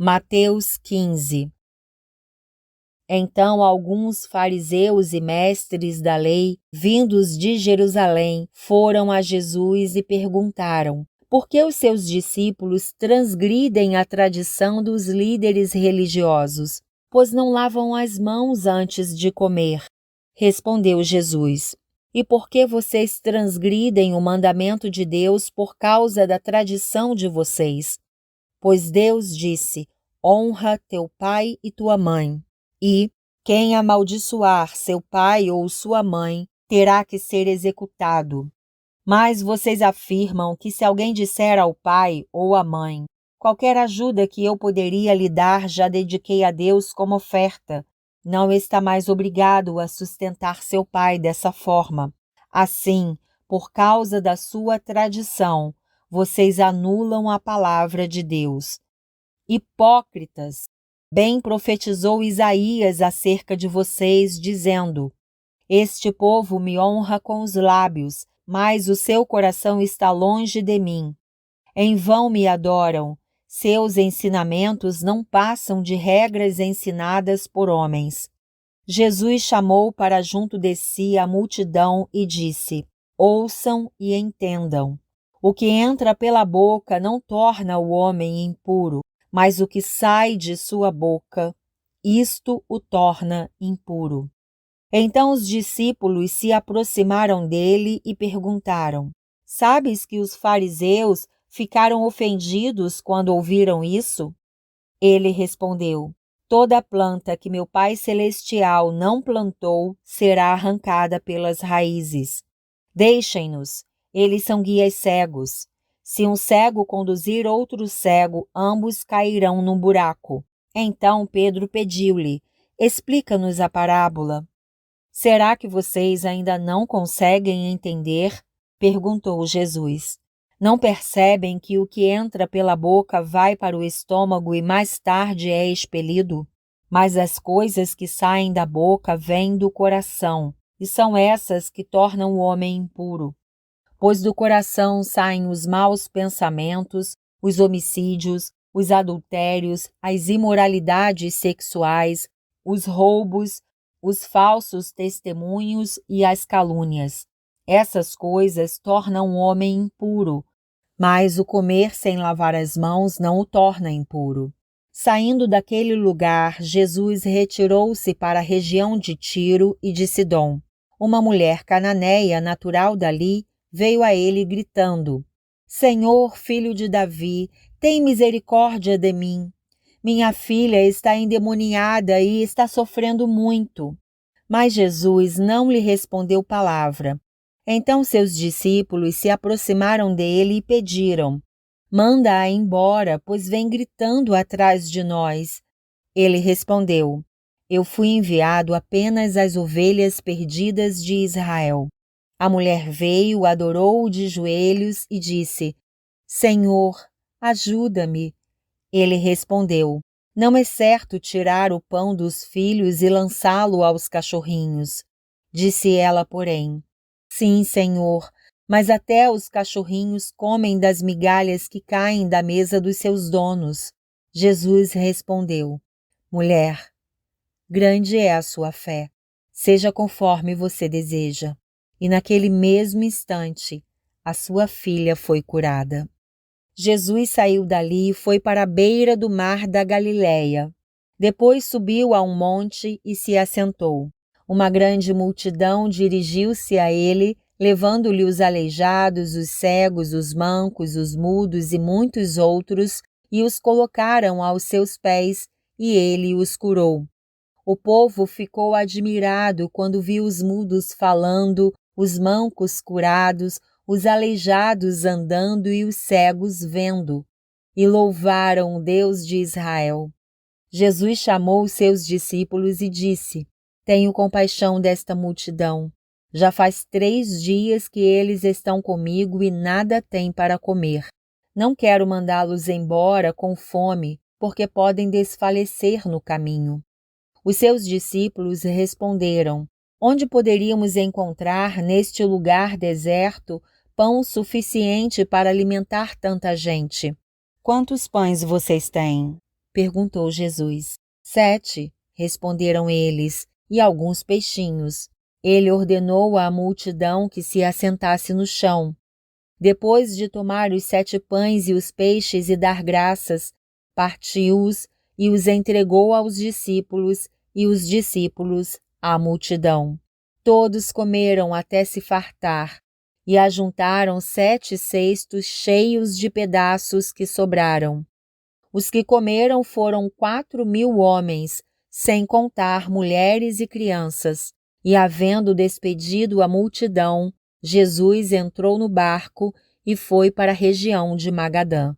Mateus 15. Então alguns fariseus e mestres da lei, vindos de Jerusalém, foram a Jesus e perguntaram: por que os seus discípulos transgridem a tradição dos líderes religiosos, pois não lavam as mãos antes de comer? Respondeu Jesus: e por que vocês transgridem o mandamento de Deus por causa da tradição de vocês? Pois Deus disse: honra teu pai e tua mãe. E quem amaldiçoar seu pai ou sua mãe terá que ser executado. Mas vocês afirmam que se alguém disser ao pai ou à mãe: qualquer ajuda que eu poderia lhe dar já dediquei a Deus como oferta, não está mais obrigado a sustentar seu pai dessa forma. Assim, por causa da sua tradição, vocês anulam a palavra de Deus. Hipócritas! Bem profetizou Isaías acerca de vocês, dizendo: este povo me honra com os lábios, mas o seu coração está longe de mim. Em vão me adoram. Seus ensinamentos não passam de regras ensinadas por homens. Jesus chamou para junto de si a multidão e disse: ouçam e entendam. O que entra pela boca não torna o homem impuro, mas o que sai de sua boca, isto o torna impuro. Então os discípulos se aproximaram dele e perguntaram: sabes que os fariseus ficaram ofendidos quando ouviram isso? Ele respondeu: toda planta que meu Pai Celestial não plantou será arrancada pelas raízes. Deixem-nos, eles são guias cegos. Se um cego conduzir outro cego, ambos cairão num buraco. Então Pedro pediu-lhe: explica-nos a parábola. Será que vocês ainda não conseguem entender? Perguntou Jesus. Não percebem que o que entra pela boca vai para o estômago e mais tarde é expelido? Mas as coisas que saem da boca vêm do coração, e são essas que tornam o homem impuro. Pois do coração saem os maus pensamentos, os homicídios, os adultérios, as imoralidades sexuais, os roubos, os falsos testemunhos e as calúnias. Essas coisas tornam o homem impuro, mas o comer sem lavar as mãos não o torna impuro. Saindo daquele lugar, Jesus retirou-se para a região de Tiro e de Sidom. Uma mulher cananeia, natural dali, veio a ele gritando: Senhor, filho de Davi, tem misericórdia de mim. Minha filha está endemoniada e está sofrendo muito. Mas Jesus não lhe respondeu palavra. Então seus discípulos se aproximaram dele e pediram: manda-a embora, pois vem gritando atrás de nós. Ele respondeu: eu fui enviado apenas às ovelhas perdidas de Israel. A mulher veio, adorou-o de joelhos e disse: Senhor, ajuda-me. Ele respondeu: não é certo tirar o pão dos filhos e lançá-lo aos cachorrinhos. Disse ela, porém: sim, Senhor, mas até os cachorrinhos comem das migalhas que caem da mesa dos seus donos. Jesus respondeu: mulher, grande é a sua fé. Seja conforme você deseja. E naquele mesmo instante, a sua filha foi curada. Jesus saiu dali e foi para a beira do mar da Galileia. Depois subiu a um monte e se assentou. Uma grande multidão dirigiu-se a ele, levando-lhe os aleijados, os cegos, os mancos, os mudos e muitos outros, e os colocaram aos seus pés, e ele os curou. O povo ficou admirado quando viu os mudos falando, os mancos curados, os aleijados andando e os cegos vendo, e louvaram o Deus de Israel. Jesus chamou os seus discípulos e disse: tenho compaixão desta multidão. Já faz 3 dias que eles estão comigo e nada têm para comer. Não quero mandá-los embora com fome, porque podem desfalecer no caminho. Os seus discípulos responderam: onde poderíamos encontrar neste lugar deserto pão suficiente para alimentar tanta gente? Quantos pães vocês têm? perguntou Jesus. 7, responderam eles, e alguns peixinhos. Ele ordenou à multidão que se assentasse no chão. Depois de tomar os 7 pães e os peixes e dar graças, partiu-os e os entregou aos discípulos, e os discípulos à multidão. Todos comeram até se fartar, e ajuntaram 7 cestos cheios de pedaços que sobraram. Os que comeram foram 4.000 homens, sem contar mulheres e crianças. E havendo despedido a multidão, Jesus entrou no barco e foi para a região de Magadã.